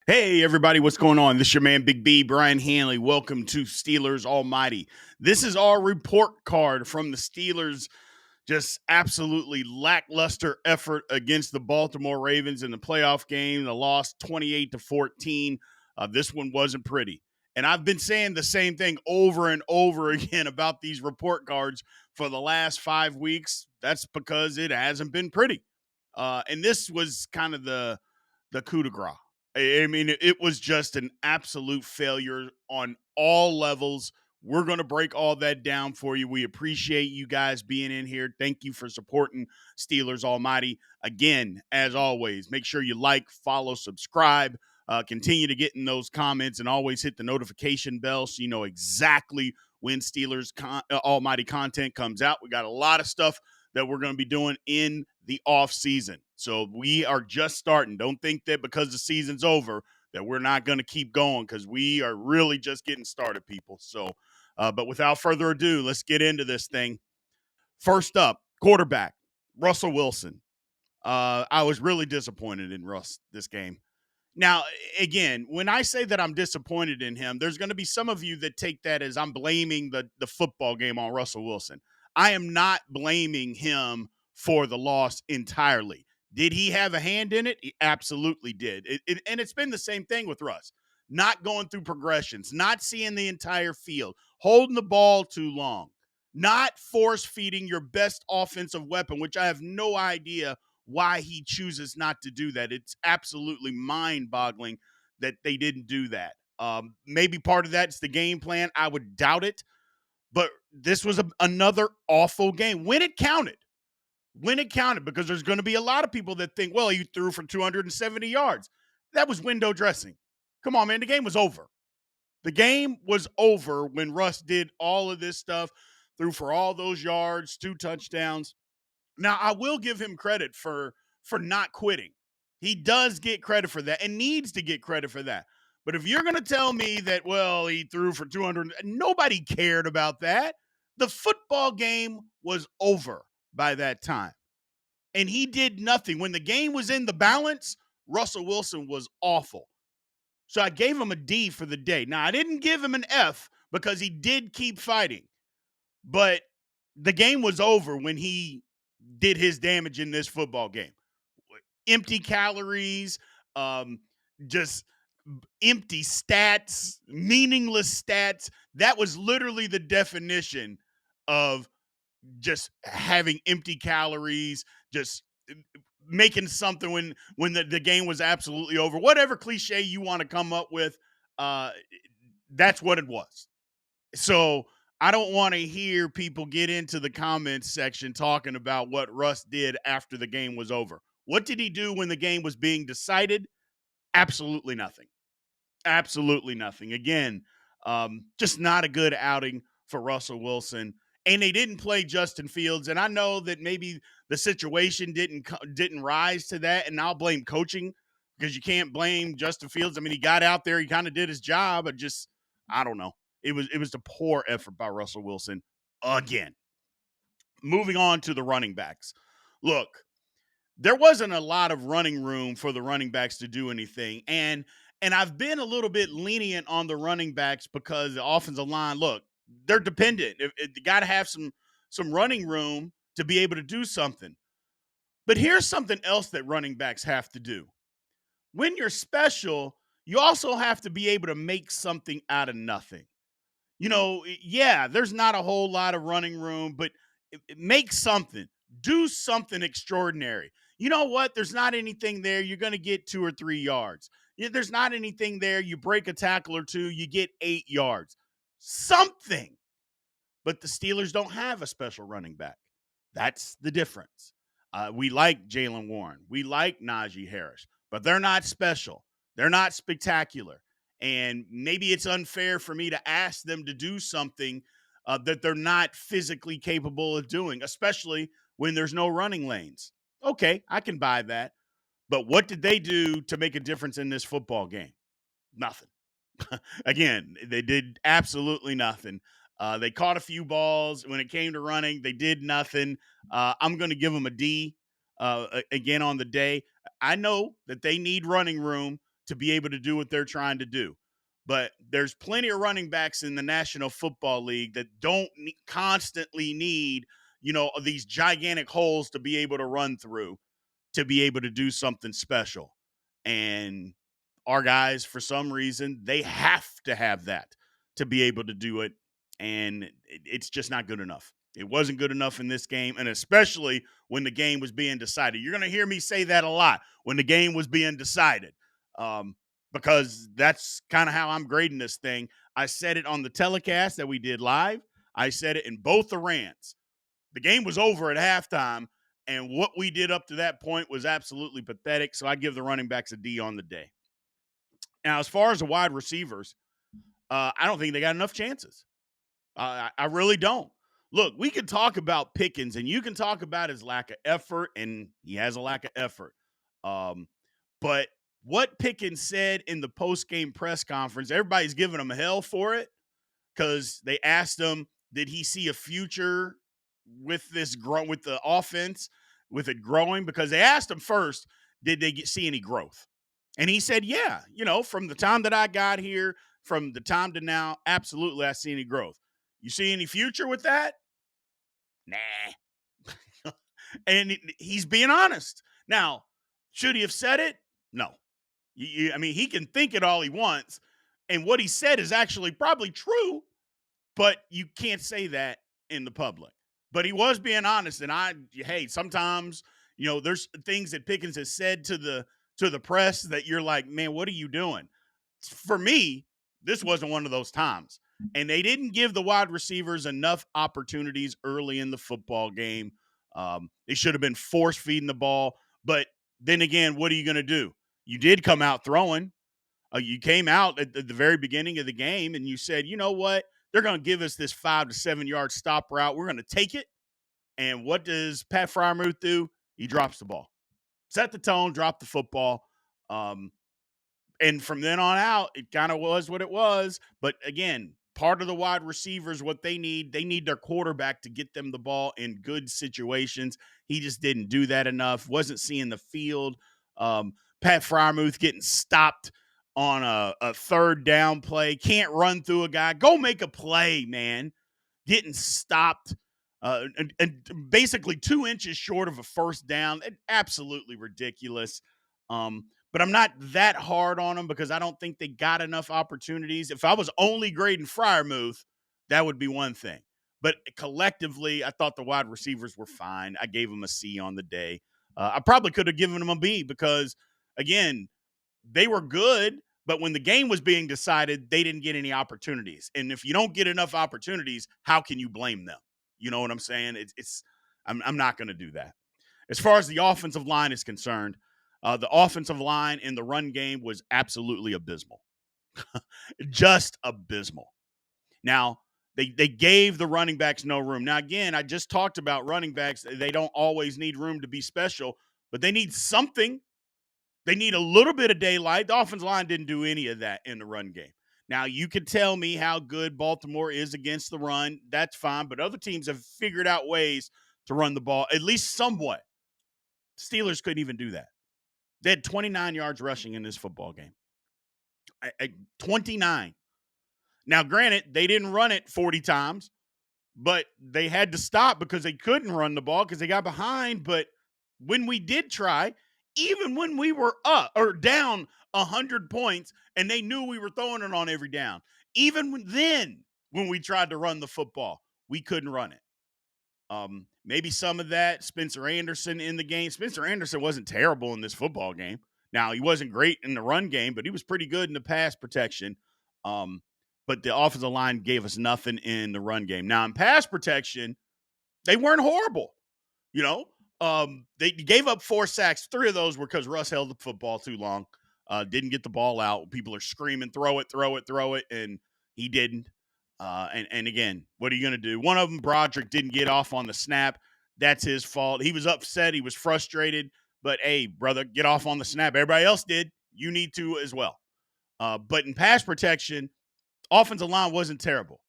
Hey, everybody, what's going on? This is your man, Big B, Brian Hanley. Welcome to Steelers Almighty. This is our report card from the Steelers' just absolutely lackluster effort against the Baltimore Ravens in the playoff game. The loss 28-14. This one wasn't pretty. And I've been saying the same thing over and over again about these report cards for the last 5 weeks. That's because it hasn't been pretty. And this was kind of the coup de grace. I mean, it was just an absolute failure on all levels. We're going to break all that down for you. We appreciate you guys being in here. Thank you for supporting Steelers Almighty. Again, as always, make sure you like, follow, subscribe, continue to get in those comments, and always hit the notification bell so you know exactly when Steelers Almighty content comes out. We got a lot of stuff that we're going to be doing in the off season. So we are just starting. Don't think that because the season's over that we're not going to keep going, because we are really just getting started, people. So, but without further ado, let's get into this thing. First up, quarterback, Russell Wilson. I was really disappointed in Russ this game. Now, again, when I say that I'm disappointed in him, there's going to be some of you that take that as I'm blaming the football game on Russell Wilson. I am not blaming him for the loss entirely. Did he have a hand in it? He absolutely did. And it's been the same thing with Russ. Not going through progressions, not seeing the entire field, holding the ball too long, not force feeding your best offensive weapon, which I have no idea why he chooses not to do that. It's absolutely mind-boggling that they didn't do that. Maybe part of that's the game plan. I would doubt it. But this was another awful game when it counted. When it counted, because there's going to be a lot of people that think, well, he threw for 270 yards. That was window dressing. Come on, man. The game was over. The game was over when Russ did all of this stuff, threw for all those yards, 2 touchdowns. Now, I will give him credit for not quitting. He does get credit for that and needs to get credit for that. But if you're going to tell me that, well, he threw for 200, nobody cared about that. The football game was over by that time. And he did nothing. When the game was in the balance, Russell Wilson was awful. So I gave him a D for the day. Now, I didn't give him an F because he did keep fighting. But the game was over when he did his damage in this football game. Empty calories, just empty stats, meaningless stats. That was literally the definition of just having empty calories, just making something when the game was absolutely over. Whatever cliche you want to come up with, uh, that's what it was. So I don't want to hear people get into the comments section talking about what Russ did after the game was over. What did he do when the game was being decided? Absolutely nothing. Absolutely nothing. Again, just not a good outing for Russell Wilson. And they didn't play Justin Fields. And I know that maybe the situation didn't rise to that. And I'll blame coaching, because you can't blame Justin Fields. I mean, he got out there, he kind of did his job. I don't know. It was a poor effort by Russell Wilson again. Moving on to the running backs. Look, there wasn't a lot of running room for the running backs to do anything. And I've been a little bit lenient on the running backs because the offensive line, look, they're dependent. You got to have some running room to be able to do something. But here's something else that running backs have to do. When you're special, you also have to be able to make something out of nothing. Yeah, there's not a whole lot of running room, but make something. Do something extraordinary. You know what? There's not anything there. You're going to get 2 or 3 yards. There's not anything there. You break a tackle or two, you get 8 yards. Something. But the Steelers don't have a special running back. That's the difference. We like Jalen Warren. We like Najee Harris, but they're not special. They're not spectacular. And maybe it's unfair for me to ask them to do something that they're not physically capable of doing, especially when there's no running lanes. Okay, I can buy that. But what did they do to make a difference in this football game? Nothing. Again, they did absolutely nothing. They caught a few balls. When it came to running, they did nothing. I'm going to give them a D again on the day. I know that they need running room to be able to do what they're trying to do. But there's plenty of running backs in the National Football League that don't constantly need, these gigantic holes to be able to run through to be able to do something special. And our guys, for some reason, they have to have that to be able to do it. And it's just not good enough. It wasn't good enough in this game, and especially when the game was being decided. You're going to hear me say that a lot when the game was being decided, because that's kind of how I'm grading this thing. I said it on the telecast that we did live. I said it in both the rants. The game was over at halftime, and what we did up to that point was absolutely pathetic. So I give the running backs a D on the day. Now, as far as the wide receivers, I don't think they got enough chances. I really don't. Look, we can talk about Pickens, and you can talk about his lack of effort, and he has a lack of effort. But what Pickens said in the post-game press conference, everybody's giving him hell for it because they asked him, did he see a future with with the offense, with it growing? Because they asked him first, did they see any growth? And he said, yeah, from the time that I got here, from the time to now, absolutely, I see any growth. You see any future with that? Nah. And he's being honest. Now, should he have said it? No. I mean, he can think it all he wants. And what he said is actually probably true, but you can't say that in the public. But he was being honest. And hey, sometimes, there's things that Pickens has said to the press that you're like, man, what are you doing? For me, this wasn't one of those times. And they didn't give the wide receivers enough opportunities early in the football game. They should have been force feeding the ball. But then again, what are you going to do? You did come out throwing. You came out at the very beginning of the game and you said, you know what? They're going to give us this 5 to 7 yard stop route. We're going to take it. And what does Pat Freiermuth do? He drops the ball. Set the tone, drop the football. And from then on out, it kind of was what it was. But again, part of the wide receivers, what they need their quarterback to get them the ball in good situations. He just didn't do that enough. Wasn't seeing the field. Pat Freiermuth getting stopped on a third down play. Can't run through a guy. Go make a play, man. Getting stopped. And basically 2 inches short of a first down. Absolutely ridiculous. But I'm not that hard on them because I don't think they got enough opportunities. If I was only grading Freiermuth, that would be one thing. But collectively, I thought the wide receivers were fine. I gave them a C on the day. I probably could have given them a B because, again, they were good, but when the game was being decided, they didn't get any opportunities. And if you don't get enough opportunities, how can you blame them? You know what I'm saying? I'm not going to do that. As far as the offensive line is concerned, the offensive line in the run game was absolutely abysmal. Just abysmal. Now, they gave the running backs no room. Now, again, I just talked about running backs. They don't always need room to be special, but they need something. They need a little bit of daylight. The offensive line didn't do any of that in the run game. Now, you can tell me how good Baltimore is against the run. That's fine, but other teams have figured out ways to run the ball, at least somewhat. Steelers couldn't even do that. They had 29 yards rushing in this football game. 29. Now, granted, they didn't run it 40 times, but they had to stop because they couldn't run the ball because they got behind. But when we did try, even when we were up or down 100 points and they knew we were throwing it on every down, even then when we tried to run the football, we couldn't run it. Maybe some of that, Spencer Anderson in the game. Spencer Anderson wasn't terrible in this football game. Now, he wasn't great in the run game, but he was pretty good in the pass protection. But the offensive line gave us nothing in the run game. Now, in pass protection, they weren't horrible. They gave up 4 sacks. 3 of those were because Russ held the football too long. Didn't get the ball out. People are screaming, throw it, throw it, throw it, and he didn't. And again, what are you going to do? One of them, Broderick, didn't get off on the snap. That's his fault. He was upset. He was frustrated. But, hey, brother, get off on the snap. Everybody else did. You need to as well. But in pass protection, offensive line wasn't terrible.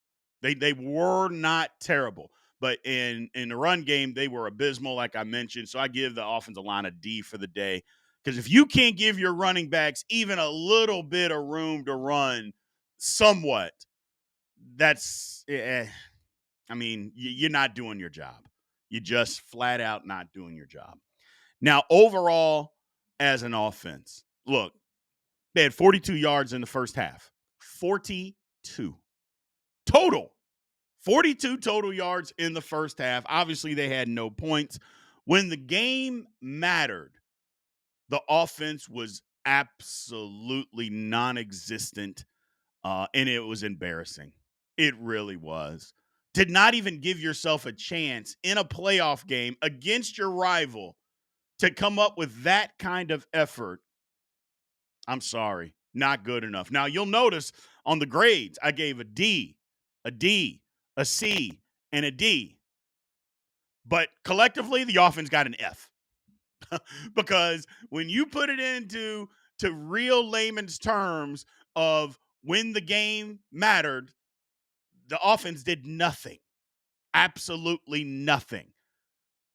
They were not terrible. But in the run game, they were abysmal, like I mentioned. So I give the offensive line a D for the day Because if you can't give your running backs even a little bit of room to run somewhat, that's, I mean, you're not doing your job. You're just flat out not doing your job. Now, overall, as an offense, look, they had 42 yards in the first half. 42 total. 42 total yards in the first half. Obviously, they had no points. When the game mattered, the offense was absolutely non existent, and it was embarrassing. It really was. Did not even give yourself a chance in a playoff game against your rival to come up with that kind of effort. I'm sorry, not good enough. Now, you'll notice on the grades, I gave a D, a D, a C, and a D. But collectively, the offense got an F. Because when you put it into real layman's terms of when the game mattered, the offense did nothing. Absolutely nothing.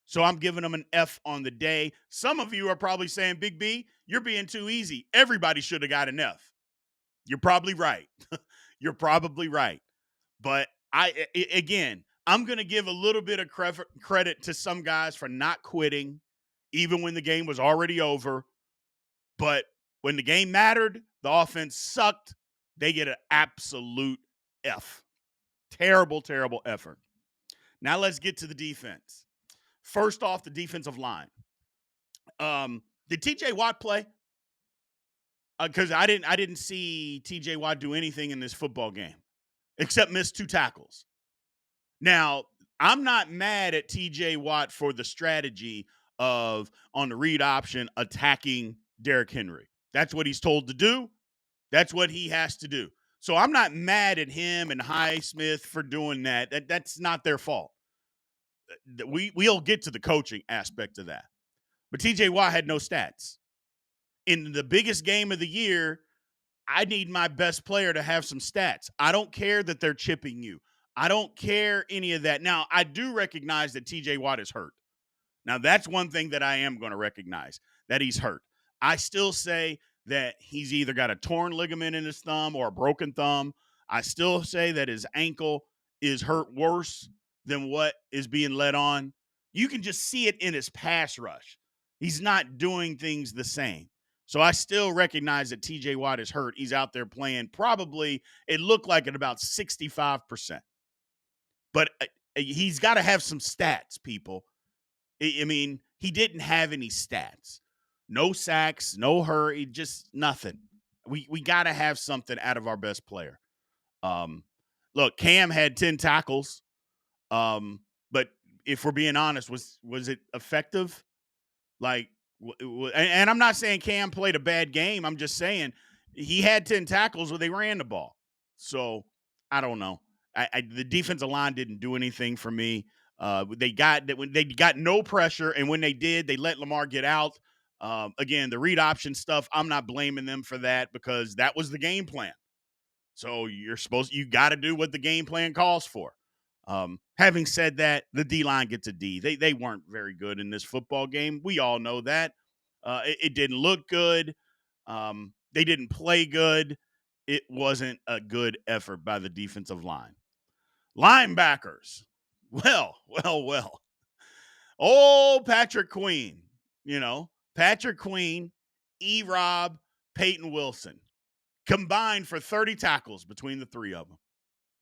So I'm giving them an F on the day. Some of you are probably saying, Big B, you're being too easy. Everybody should have got an F. You're probably right. You're probably right. But again, I'm going to give a little bit of credit to some guys for not quitting, even when the game was already over. But when the game mattered, the offense sucked. They get an absolute F. Terrible, terrible effort. Now let's get to the defense. First off, the defensive line. Did TJ Watt play? Because I didn't see TJ Watt do anything in this football game except miss 2 tackles. Now, I'm not mad at TJ Watt for the strategy of on the read option attacking Derrick Henry. That's what he's told to do. That's what he has to do. So I'm not mad at him and Highsmith for doing that. That's not their fault. We'll get to the coaching aspect of that. But TJ Watt had no stats. In the biggest game of the year, I need my best player to have some stats. I don't care that they're chipping you. I don't care any of that. Now, I do recognize that TJ Watt is hurt. Now, that's one thing that I am going to recognize, that he's hurt. I still say that he's either got a torn ligament in his thumb or a broken thumb. I still say that his ankle is hurt worse than what is being led on. You can just see it in his pass rush. He's not doing things the same. So I still recognize that TJ Watt is hurt. He's out there playing probably, it looked like at about 65%. But he's got to have some stats, people. I mean, he didn't have any stats. No sacks, no hurry, just nothing. We got to have something out of our best player. Um, Look, Cam had 10 tackles. But if we're being honest, was it effective? Like, and I'm not saying Cam played a bad game. I'm just saying he had 10 tackles where they ran the ball. So I don't know. The defensive line didn't do anything for me. They got no pressure, and when they did, they let Lamar get out. Again, the read option stuff, I'm not blaming them for that because that was the game plan. So you got to do what the game plan calls for. Having said that, the D-line gets a D. They weren't very good in this football game. We all know that. It didn't look good. They didn't play good. It wasn't a good effort by the defensive line. Linebackers. Well. Oh, Patrick Queen. Patrick Queen, E-Rob, Peyton Wilson. Combined for 30 tackles between the three of them.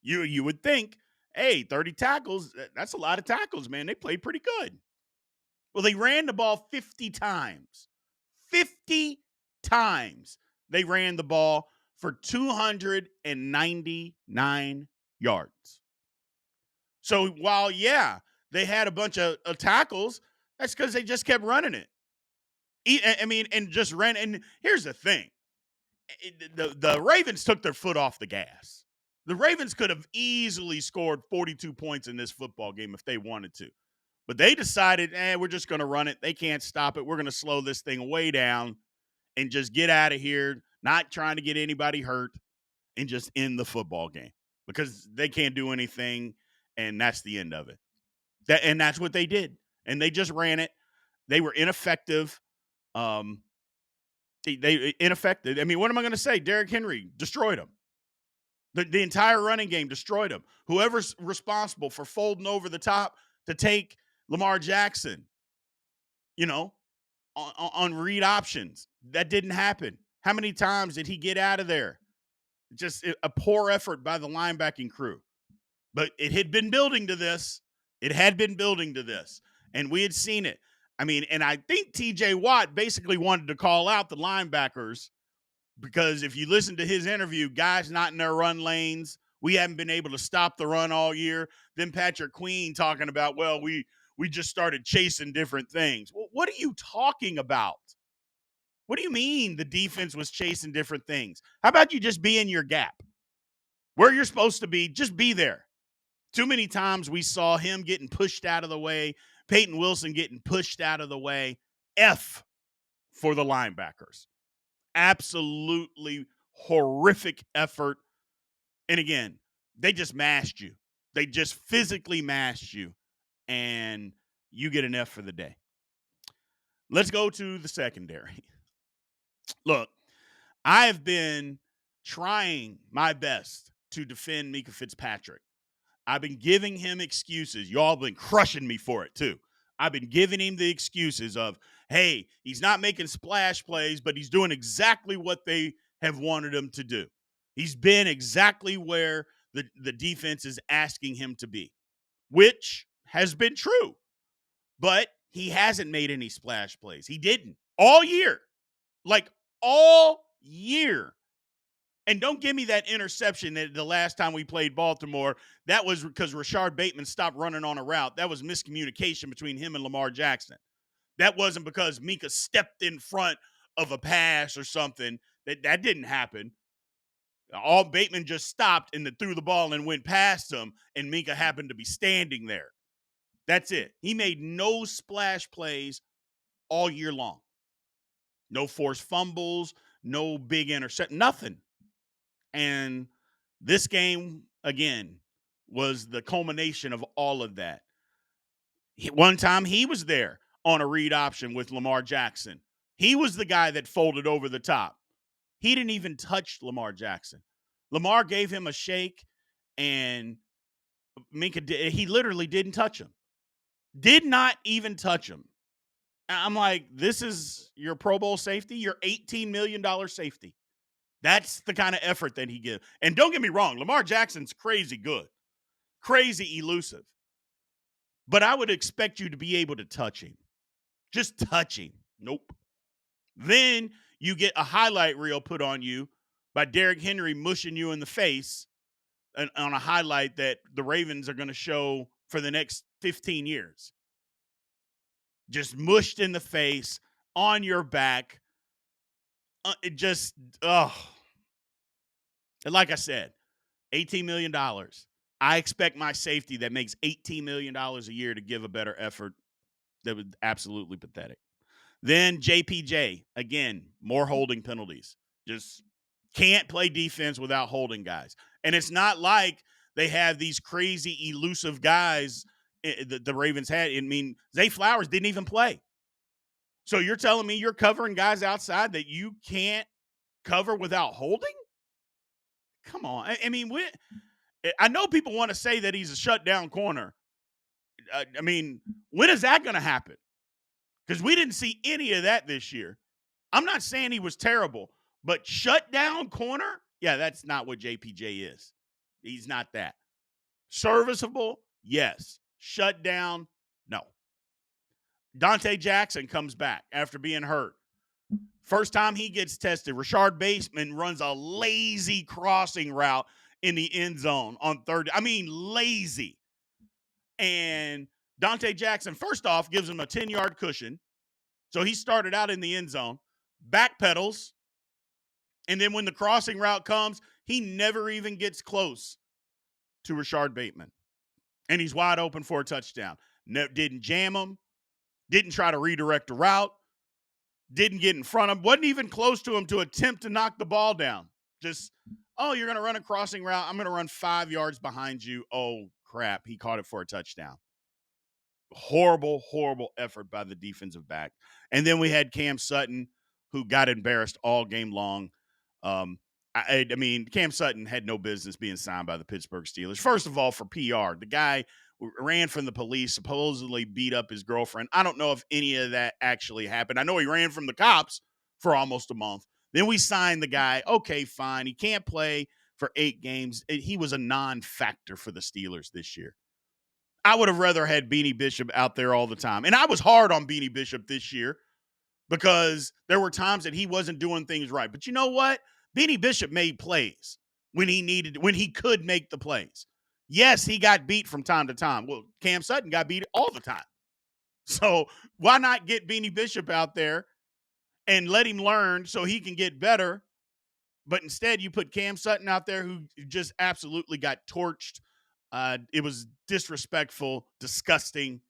You would think, hey, 30 tackles, that's a lot of tackles, man. They played pretty good. Well, they ran the ball 50 times. 50 times they ran the ball for 299 yards. So while, they had a bunch of tackles, that's because they just kept running it. And just ran. And here's the thing. The Ravens took their foot off the gas. The Ravens could have easily scored 42 points in this football game if they wanted to. But they decided, we're just going to run it. They can't stop it. We're going to slow this thing way down and just get out of here, not trying to get anybody hurt, and just end the football game because they can't do anything, and that's the end of it. And that's what they did. And they just ran it. They were ineffective. They ineffective. I mean, what am I going to say? Derrick Henry destroyed him. The entire running game destroyed him. Whoever's responsible for folding over the top to take Lamar Jackson, you know, on read options, that didn't happen. How many times did he get out of there? Just a poor effort by the linebacking crew. But it had been building to this. It had been building to this. And we had seen it. I mean, and I think TJ Watt basically wanted to call out the linebackers because if you listen to his interview, guys not in their run lanes. We haven't been able to stop the run all year. Then Patrick Queen talking about, well, we just started chasing different things. Well, what are you talking about? What do you mean the defense was chasing different things? How about you just be in your gap? Where you're supposed to be, just be there. Too many times we saw him getting pushed out of the way, Peyton Wilson getting pushed out of the way. F for the linebackers. Absolutely horrific effort. And again, they just mashed you. They just physically mashed you, and you get an F for the day. Let's go to the secondary. Look, I have been trying my best to defend Mika Fitzpatrick. I've been giving him excuses. Y'all been crushing me for it, too. I've been giving him the excuses of, hey, he's not making splash plays, but he's doing exactly what they have wanted him to do. He's been exactly where the defense is asking him to be, which has been true. But he hasn't made any splash plays. He didn't all year. Like all year. And don't give me that interception that the last time we played Baltimore. That was because Rashard Bateman stopped running on a route. That was miscommunication between him and Lamar Jackson. That wasn't because Mika stepped in front of a pass or something. That didn't happen. All Bateman just stopped and then threw the ball and went past him, and Mika happened to be standing there. That's it. He made no splash plays all year long. No forced fumbles, no big intercept, nothing. And this game, again, was the culmination of all of that. One time he was there on a read option with Lamar Jackson. He was the guy that folded over the top. He didn't even touch Lamar Jackson. Lamar gave him a shake, and Minka he literally didn't touch him. Did not even touch him. I'm like, this is your Pro Bowl safety, your $18 million safety. That's the kind of effort that he gives. And don't get me wrong, Lamar Jackson's crazy good, crazy elusive. But I would expect you to be able to touch him. Just touch him. Nope. Then you get a highlight reel put on you by Derrick Henry mushing you in the face on a highlight that the Ravens are going to show for the next 15 years. Just mushed in the face, on your back. It just, And like I said, $18 million. I expect my safety that makes $18 million a year to give a better effort. That was absolutely pathetic. Then JPJ, again, more holding penalties. Just can't play defense without holding guys. And it's not like they have these crazy elusive guys that the Ravens had. I mean, Zay Flowers didn't even play. So you're telling me you're covering guys outside that you can't cover without holding? Come on. I mean, I know people want to say that he's a shutdown corner. I mean, when is that going to happen? Because we didn't see any of that this year. I'm not saying he was terrible, but shutdown corner? Yeah, that's not what JPJ is. He's not that. Serviceable? Yes. Shutdown? No. Dante Jackson comes back after being hurt. First time he gets tested, Rashard Bateman runs a lazy crossing route in the end zone on third. I mean, lazy. And Dante Jackson, first off, gives him a 10-yard cushion. So he started out in the end zone, backpedals, and then when the crossing route comes, he never even gets close to Rashard Bateman. And he's wide open for a touchdown. Didn't jam him, didn't try to redirect the route, didn't get in front of him, wasn't even close to him to attempt to knock the ball down. Just, you're going to run a crossing route. I'm going to run 5 yards behind you. Oh, crap. He caught it for a touchdown. Horrible, horrible effort by the defensive back. And then we had Cam Sutton who got embarrassed all game long. I mean, Cam Sutton had no business being signed by the Pittsburgh Steelers. First of all, for PR, the guy ran from the police, supposedly beat up his girlfriend. I don't know if any of that actually happened. I know he ran from the cops for almost a month. Then we signed the guy. Okay, fine. He can't play for 8 games. He was a non-factor for the Steelers this year. I would have rather had Beanie Bishop out there all the time. And I was hard on Beanie Bishop this year because there were times that he wasn't doing things right. But you know what? Beanie Bishop made plays when he could make the plays. Yes, he got beat from time to time. Well, Cam Sutton got beat all the time. So why not get Beanie Bishop out there and let him learn so he can get better? But instead, you put Cam Sutton out there who just absolutely got torched. It was disrespectful, disgusting,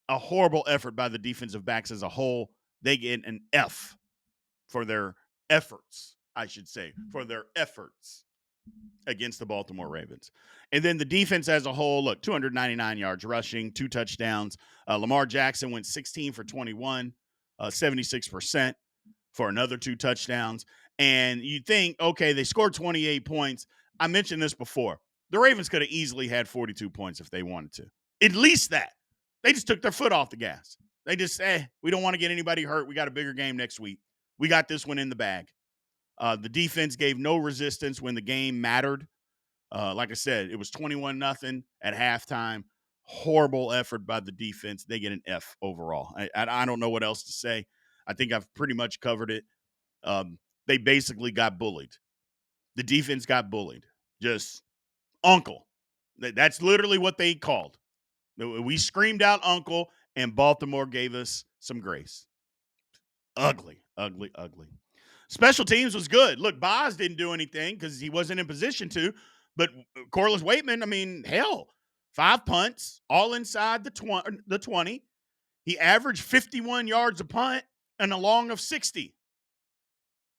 a horrible effort by the defensive backs as a whole. They get an F for their efforts, I should say, for their efforts against the Baltimore Ravens. And then the defense as a whole, look, 299 yards rushing, 2 touchdowns. Lamar Jackson went 16 for 21, 76% for another 2 touchdowns. And you think, okay, they scored 28 points. I mentioned this before. The Ravens could have easily had 42 points if they wanted to. At least that. They just took their foot off the gas. They just say, we don't want to get anybody hurt. We got a bigger game next week. We got this one in the bag. The defense gave no resistance when the game mattered. Like I said, it was 21-0 at halftime. Horrible effort by the defense. They get an F overall. I don't know what else to say. I think I've pretty much covered it. They basically got bullied. The defense got bullied. Just uncle. That's literally what they called. We screamed out uncle, and Baltimore gave us some grace. Ugly, ugly, ugly. Special teams was good. Look, Boz didn't do anything because he wasn't in position to. But Corliss Waitman, I mean, hell, 5 punts, all inside the 20. He averaged 51 yards a punt and a long of 60.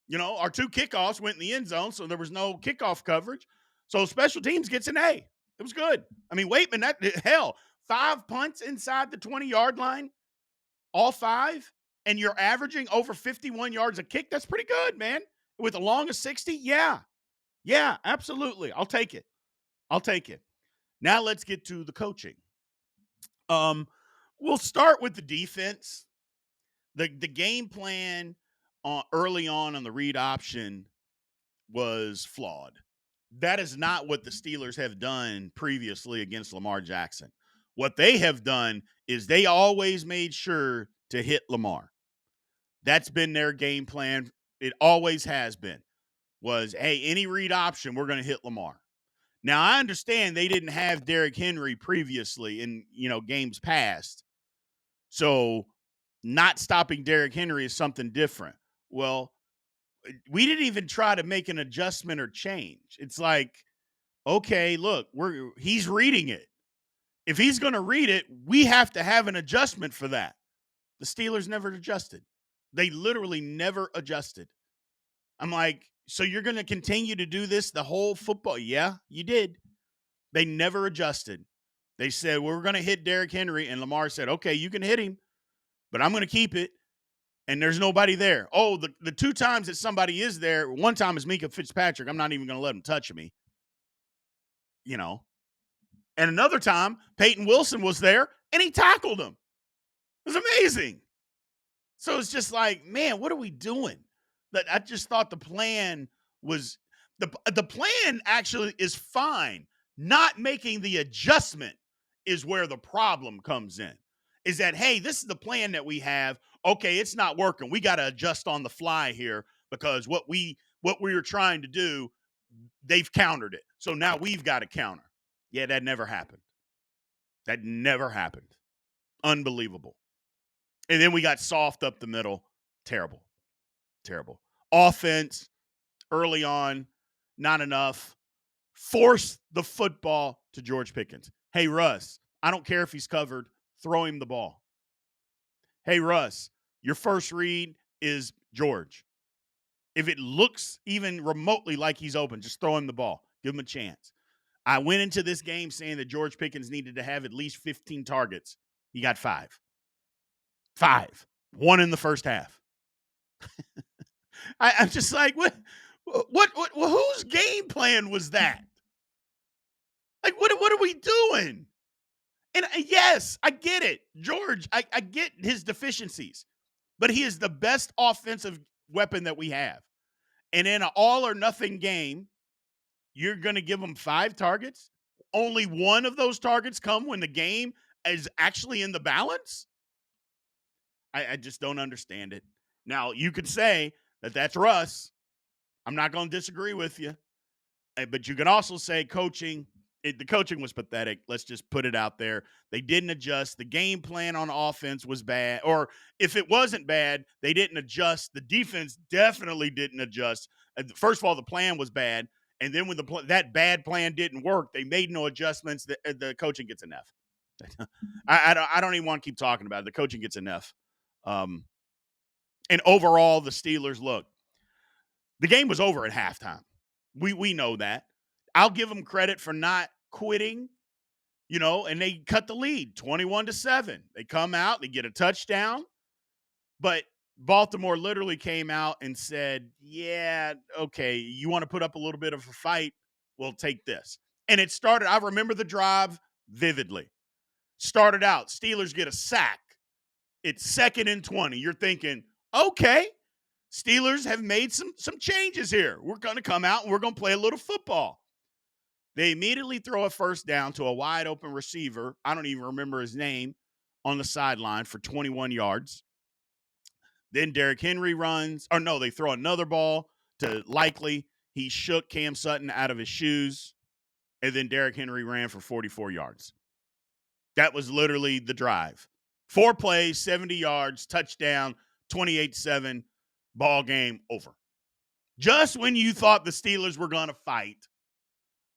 You know, our 2 kickoffs went in the end zone, so there was no kickoff coverage. So special teams gets an A. It was good. I mean, Waitman, 5 punts inside the 20-yard line, all 5, and you're averaging over 51 yards a kick. That's pretty good, man. With a long of 60, yeah. Yeah, absolutely. I'll take it. Now let's get to the coaching. We'll start with the defense. The game plan early on the read option was flawed. That is not what the Steelers have done previously against Lamar Jackson. What they have done is they always made sure to hit Lamar. That's been their game plan. It always has been. Was, hey, any read option, we're going to hit Lamar. Now, I understand they didn't have Derrick Henry previously in, games past. So not stopping Derrick Henry is something different. Well, we didn't even try to make an adjustment or change. It's like, okay, look, he's reading it. If he's going to read it, we have to have an adjustment for that. The Steelers never adjusted. They literally never adjusted. I'm like, so you're going to continue to do this the whole football? Yeah, you did. They never adjusted. They said, we're going to hit Derrick Henry. And Lamar said, okay, you can hit him, but I'm going to keep it. And there's nobody there. Oh, the 2 times that somebody is there, one time is Minka Fitzpatrick. I'm not even going to let him touch me. And another time, Peyton Wilson was there, and he tackled him. It was amazing. So it's just like, man, what are we doing? That I just thought the plan was the plan actually is fine. Not making the adjustment is where the problem comes in. Is that, hey, this is the plan that we have. Okay, it's not working. We got to adjust on the fly here because what we were trying to do, they've countered it. So now we've got to counter. Yeah, that never happened. That never happened. Unbelievable. And then we got soft up the middle. Terrible. Offense, early on, not enough. Force the football to George Pickens. Hey, Russ, I don't care if he's covered. Throw him the ball. Hey, Russ, your first read is George. If it looks even remotely like he's open, just throw him the ball. Give him a chance. I went into this game saying that George Pickens needed to have at least 15 targets. He got 5. 5. 1 in the first half. I'm just like, what, whose game plan was that? Like, what are we doing? And yes, I get it. George, I get his deficiencies, but he is the best offensive weapon that we have. And in an all or nothing game, you're going to give him 5 targets. Only one of those targets come when the game is actually in the balance. I just don't understand it. Now, you could say that that's Russ. I'm not going to disagree with you. But you can also say the coaching was pathetic. Let's just put it out there. They didn't adjust. The game plan on offense was bad. Or if it wasn't bad, they didn't adjust. The defense definitely didn't adjust. First of all, the plan was bad. And then when that bad plan didn't work, they made no adjustments. The coaching gets an F. I don't even want to keep talking about it. The coaching gets an F. And overall, the Steelers, look, the game was over at halftime. We know that. I'll give them credit for not quitting, and they cut the lead 21-7. They come out, they get a touchdown, but Baltimore literally came out and said, yeah, okay, you want to put up a little bit of a fight? We'll take this. And it started, I remember the drive vividly. Started out, Steelers get a sack. It's 2nd and 20. You're thinking, okay, Steelers have made some changes here. We're going to come out and we're going to play a little football. They immediately throw a first down to a wide open receiver. I don't even remember his name, on the sideline for 21 yards. Then Derrick Henry runs. Or no, they throw another ball to Likely. He shook Cam Sutton out of his shoes. And then Derrick Henry ran for 44 yards. That was literally the drive. 4 plays, 70 yards, touchdown, 28-7, ball game over. Just when you thought the Steelers were going to fight,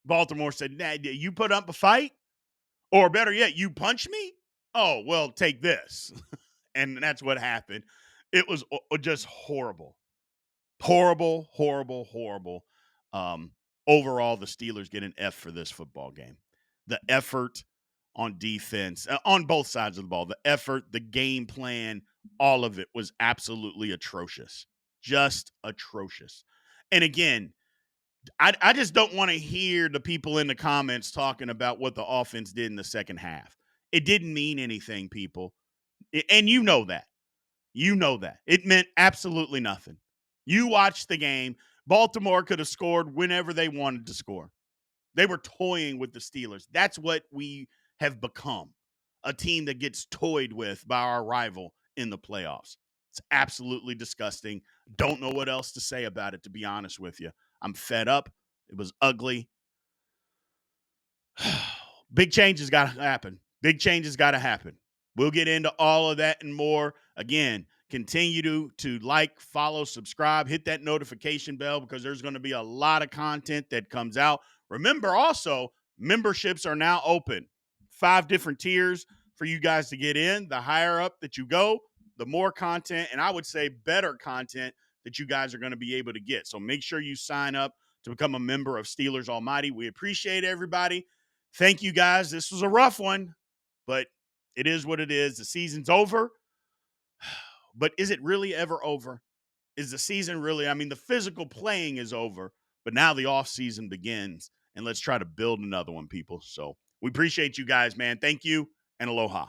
Baltimore said, nah, you put up a fight? Or better yet, you punch me? Oh, well, take this. And that's what happened. It was just horrible. Horrible, horrible, horrible. Overall, the Steelers get an F for this football game. The effort on defense, on both sides of the ball, the effort, the game plan, all of it was absolutely atrocious. Just atrocious. And again, I just don't want to hear the people in the comments talking about what the offense did in the second half. It didn't mean anything, people. And you know that. You know that. It meant absolutely nothing. You watched the game. Baltimore could have scored whenever they wanted to score. They were toying with the Steelers. That's what we have become, a team that gets toyed with by our rival in the playoffs. It's absolutely disgusting. Don't know what else to say about it, to be honest with you. I'm fed up. It was ugly. Big changes got to happen. Big changes got to happen. We'll get into all of that and more. Again, continue to like, follow, subscribe, hit that notification bell because there's going to be a lot of content that comes out. Remember also, memberships are now open. 5 different tiers for you guys to get in. The higher up that you go, the more content, and I would say better content that you guys are going to be able to get. So make sure you sign up to become a member of Steelers Almighty. We appreciate everybody. Thank you, guys. This was a rough one, but it is what it is. The season's over. But is it really ever over? Is the season really? I mean, the physical playing is over, but now the off season begins, and let's try to build another one, people. So we appreciate you guys, man. Thank you, and aloha.